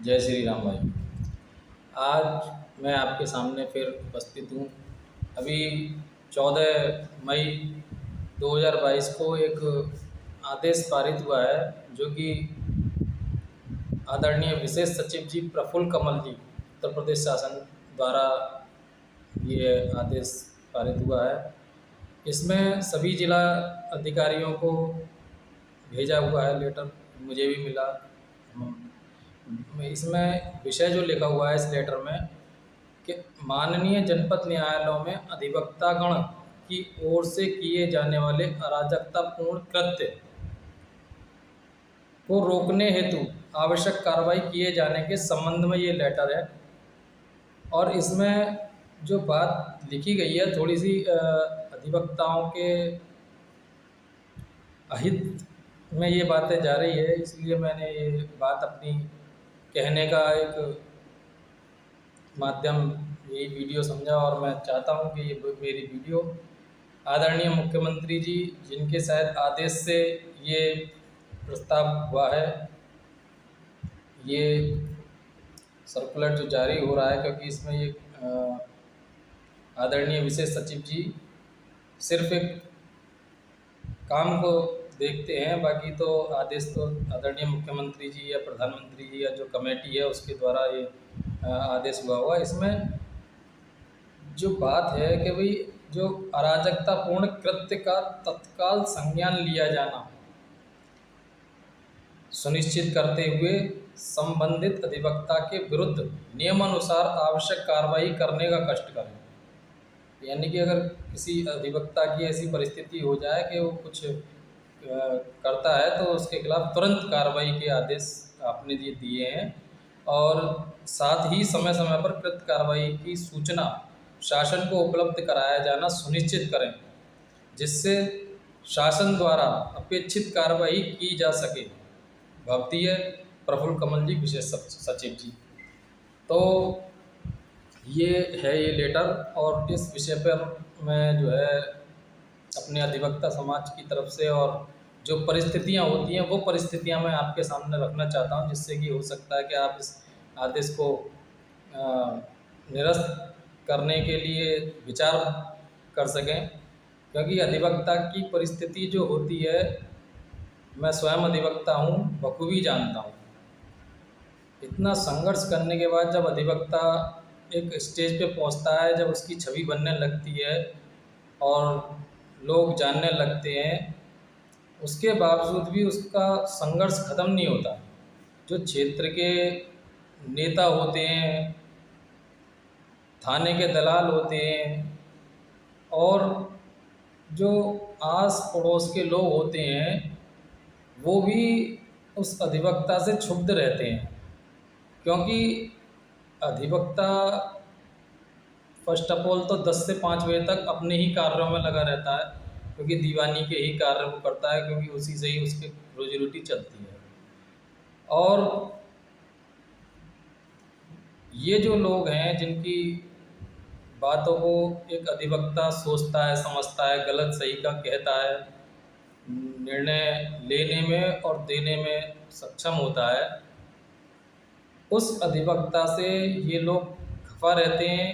जय श्री राम भाई। आज मैं आपके सामने फिर उपस्थित हूँ। अभी 14 मई 2022 को एक आदेश पारित हुआ है, जो कि आदरणीय विशेष सचिव जी प्रफुल्ल कमल जी उत्तर प्रदेश शासन द्वारा ये आदेश पारित हुआ है। इसमें सभी जिला अधिकारियों को भेजा हुआ है लेटर, मुझे भी मिला। इसमें विषय जो लिखा हुआ है इस लेटर में कि माननीय जनपद न्यायालयों में अधिवक्तागण की ओर से किए जाने वाले अराजकतापूर्ण कृत्य को रोकने हेतु आवश्यक कार्रवाई किए जाने के संबंध में ये लेटर है। और इसमें जो बात लिखी गई है थोड़ी सी अधिवक्ताओं के अहित में ये बातें जा रही है, इसलिए मैंने ये बात अपनी कहने का एक माध्यम यही वीडियो समझा। और मैं चाहता हूँ कि ये मेरी वीडियो आदरणीय मुख्यमंत्री जी, जिनके शायद आदेश से ये प्रस्ताव हुआ है, ये सर्कुलर जो जारी हो रहा है, क्योंकि इसमें ये आदरणीय विशेष सचिव जी सिर्फ एक काम को देखते हैं, बाकी तो आदेश तो आदरणीय मुख्यमंत्री जी या प्रधानमंत्री जी या जो कमेटी है उसके द्वारा ये आदेश हुआ। इसमें जो बात है कि भाई जो अराजकतापूर्ण कृत्य का तत्काल संज्ञान लिया जाना सुनिश्चित करते हुए संबंधित अधिवक्ता के विरुद्ध नियमानुसार आवश्यक कार्रवाई करने का कष्ट करें। यानी कि अगर किसी अधिवक्ता की ऐसी परिस्थिति हो जाए कि वो कुछ करता है तो उसके खिलाफ तुरंत कार्रवाई के आदेश आपने दिए हैं। और साथ ही समय समय पर कृत कार्रवाई की सूचना शासन को उपलब्ध कराया जाना सुनिश्चित करें, जिससे शासन द्वारा अपेक्षित कार्रवाई की जा सके। भवदीय प्रफुल्ल कमल जी, विशेष सचिव जी। तो ये है ये लेटर, और इस विषय पर मैं जो है अपने अधिवक्ता समाज की तरफ से और जो परिस्थितियां होती हैं वो परिस्थितियां मैं आपके सामने रखना चाहता हूं, जिससे कि हो सकता है कि आप इस आदेश को निरस्त करने के लिए विचार कर सकें। क्योंकि अधिवक्ता की परिस्थिति जो होती है, मैं स्वयं अधिवक्ता हूं, बखूबी जानता हूं। इतना संघर्ष करने के बाद जब अधिवक्ता एक स्टेज पे पहुंचता है, जब उसकी छवि बनने लगती है और लोग जानने लगते हैं, उसके बावजूद भी उसका संघर्ष ख़त्म नहीं होता। जो क्षेत्र के नेता होते हैं, थाने के दलाल होते हैं, और जो आस पड़ोस के लोग होते हैं, वो भी उस अधिवक्ता से क्षुब्ध रहते हैं। क्योंकि अधिवक्ता फर्स्ट ऑफ ऑल तो 10 से 5 बजे तक अपने ही कार्यों में लगा रहता है, क्योंकि दीवानी के ही कार्य वो करता है, क्योंकि उसी से ही उसकी रोजी रोटी चलती है। और ये जो लोग हैं जिनकी बातों को एक अधिवक्ता सोचता है, समझता है, गलत सही का कहता है, निर्णय लेने में और देने में सक्षम होता है, उस अधिवक्ता से ये लोग खफा रहते हैं।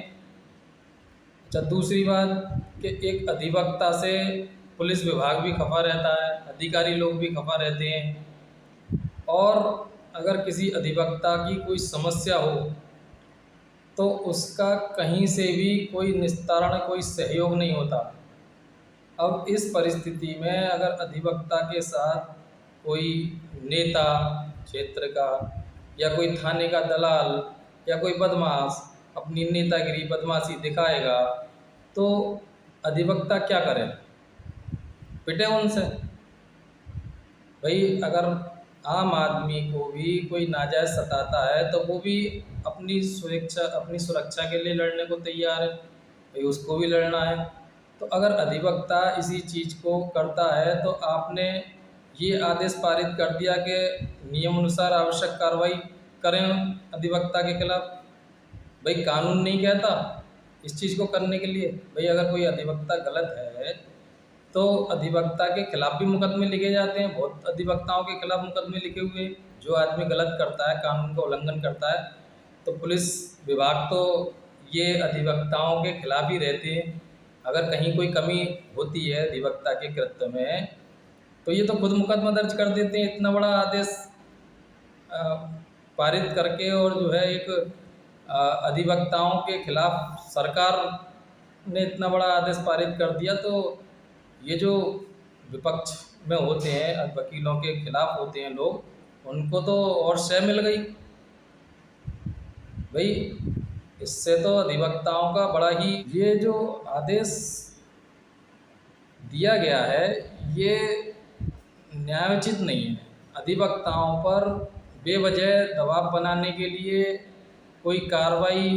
अच्छा, दूसरी बात कि एक अधिवक्ता से पुलिस विभाग भी खफा रहता है, अधिकारी लोग भी खफा रहते हैं। और अगर किसी अधिवक्ता की कोई समस्या हो तो उसका कहीं से भी कोई निस्तारण, कोई सहयोग नहीं होता। अब इस परिस्थिति में अगर अधिवक्ता के साथ कोई नेता क्षेत्र का या कोई थाने का दलाल या कोई बदमाश अपनी नेतागिरी बदमाशी दिखाएगा, तो अधिवक्ता क्या करे? पिटे उनसे। भाई अगर आम आदमी को भी कोई नाजायज़ सताता है तो वो भी अपनी सुरक्षा के लिए लड़ने को तैयार है, भाई उसको भी लड़ना है। तो अगर अधिवक्ता इसी चीज़ को करता है तो आपने ये आदेश पारित कर दिया कि नियम अनुसार आवश्यक कार्रवाई करें अधिवक्ता के खिलाफ। भाई कानून नहीं कहता इस चीज़ को करने के लिए। भाई अगर कोई अधिवक्ता गलत है तो अधिवक्ता के खिलाफ भी मुकदमे लिखे जाते हैं, बहुत अधिवक्ताओं के खिलाफ मुकदमे लिखे हुए हैं। जो आदमी गलत करता है, कानून का उल्लंघन करता है, तो पुलिस विभाग तो ये अधिवक्ताओं के खिलाफ ही रहती है। अगर कहीं कोई कमी होती है अधिवक्ता के कृत्य में, तो ये तो खुद मुकदमा दर्ज कर देते हैं। इतना बड़ा आदेश अ, पारित करके, और जो है एक अधिवक्ताओं के खिलाफ सरकार ने इतना बड़ा आदेश पारित कर दिया, तो ये जो विपक्ष में होते हैं, वकीलों के खिलाफ होते हैं लोग, उनको तो और शय मिल गई भाई। इससे तो अधिवक्ताओं का बड़ा ही, ये जो आदेश दिया गया है ये न्यायोचित नहीं है। अधिवक्ताओं पर बेवजह दबाव बनाने के लिए कोई कार्रवाई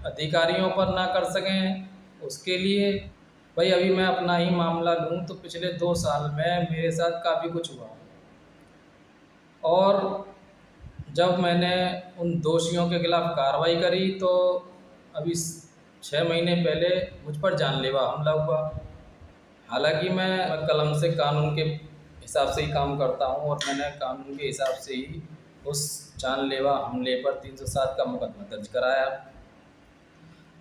अधिकारियों पर ना कर सकें, उसके लिए भाई अभी मैं अपना ही मामला लूँ तो पिछले 2 साल में मेरे साथ काफ़ी कुछ हुआ, और जब मैंने उन दोषियों के खिलाफ कार्रवाई करी तो अभी 6 महीने पहले मुझ पर जानलेवा हमला हुआ। हालांकि मैं कलम से कानून के हिसाब से ही काम करता हूं, और मैंने कानून के हिसाब से ही उस जानलेवा हमले पर 307 का मुकदमा दर्ज कराया।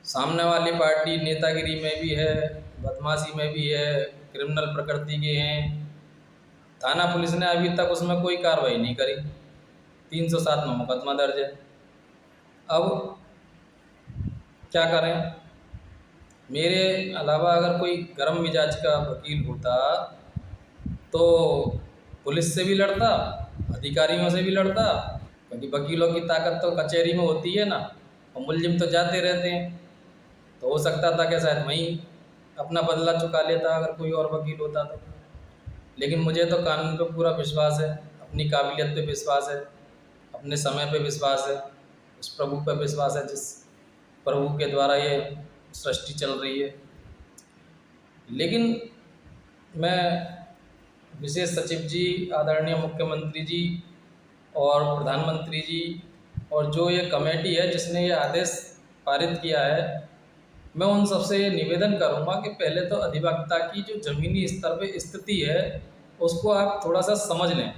सामने वाली पार्टी नेतागिरी में भी है, बदमाशी में भी है, क्रिमिनल प्रकृति के हैं। थाना पुलिस ने अभी तक उसमें कोई कार्रवाई नहीं करी, 307 में मुकदमा दर्ज है। अब क्या करें? मेरे अलावा अगर कोई गर्म मिजाज का वकील होता तो पुलिस से भी लड़ता, अधिकारियों से भी लड़ता, क्योंकि वकीलों की ताकत तो कचहरी में होती है ना, और मुलजिम तो जाते रहते हैं। तो हो सकता था कि शायद वहीं अपना बदला चुका लेता अगर कोई और वकील होता तो। लेकिन मुझे तो कानून पे पूरा विश्वास है, अपनी काबिलियत पे विश्वास है, अपने समय पे विश्वास है, उस प्रभु पे विश्वास है जिस प्रभु के द्वारा ये सृष्टि चल रही है। लेकिन मैं विशेष सचिव जी, आदरणीय मुख्यमंत्री जी और प्रधानमंत्री जी, और जो ये कमेटी है जिसने ये आदेश पारित किया है, मैं उन सबसे ये निवेदन करूँगा कि पहले तो अधिवक्ता की जो ज़मीनी स्तर पे स्थिति है उसको आप थोड़ा सा समझ लें,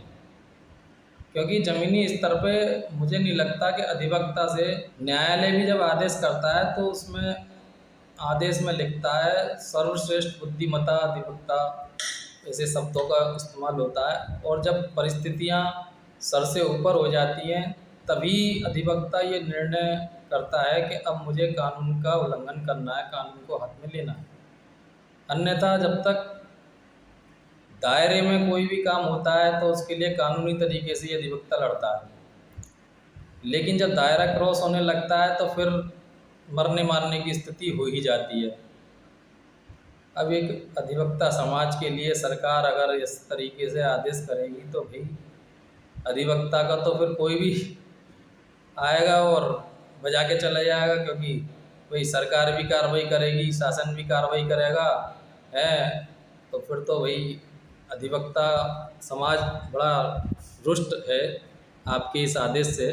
क्योंकि ज़मीनी स्तर पे मुझे नहीं लगता कि अधिवक्ता से, न्यायालय भी जब आदेश करता है तो उसमें आदेश में लिखता है सर्वश्रेष्ठ बुद्धिमता अधिवक्ता, ऐसे शब्दों का इस्तेमाल होता है। और जब परिस्थितियां सर से ऊपर हो जाती हैं तभी अधिवक्ता ये निर्णय करता है कि अब मुझे कानून का उल्लंघन करना है, कानून को हाथ में लेना है। अन्यथा जब तक दायरे में कोई भी काम होता है तो उसके लिए कानूनी तरीके से ये अधिवक्ता लड़ता है, लेकिन जब दायरा क्रॉस होने लगता है तो फिर मरने मारने की स्थिति हो ही जाती है। अब एक अधिवक्ता समाज के लिए सरकार अगर इस तरीके से आदेश करेगी तो भाई अधिवक्ता का तो फिर कोई भी आएगा और बजा के चला जाएगा, क्योंकि भाई सरकार भी कार्रवाई करेगी, शासन भी कार्रवाई करेगा है, तो फिर तो भाई अधिवक्ता समाज बड़ा रुष्ट है आपके इस आदेश से।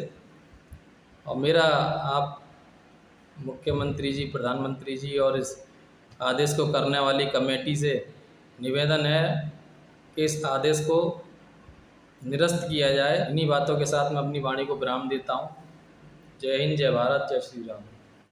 और मेरा आप मुख्यमंत्री जी, प्रधानमंत्री जी और इस आदेश को करने वाली कमेटी से निवेदन है कि इस आदेश को निरस्त किया जाए। इन्हीं बातों के साथ मैं अपनी वाणी को विराम देता हूँ। जय हिंद, जय भारत, जय श्री राम।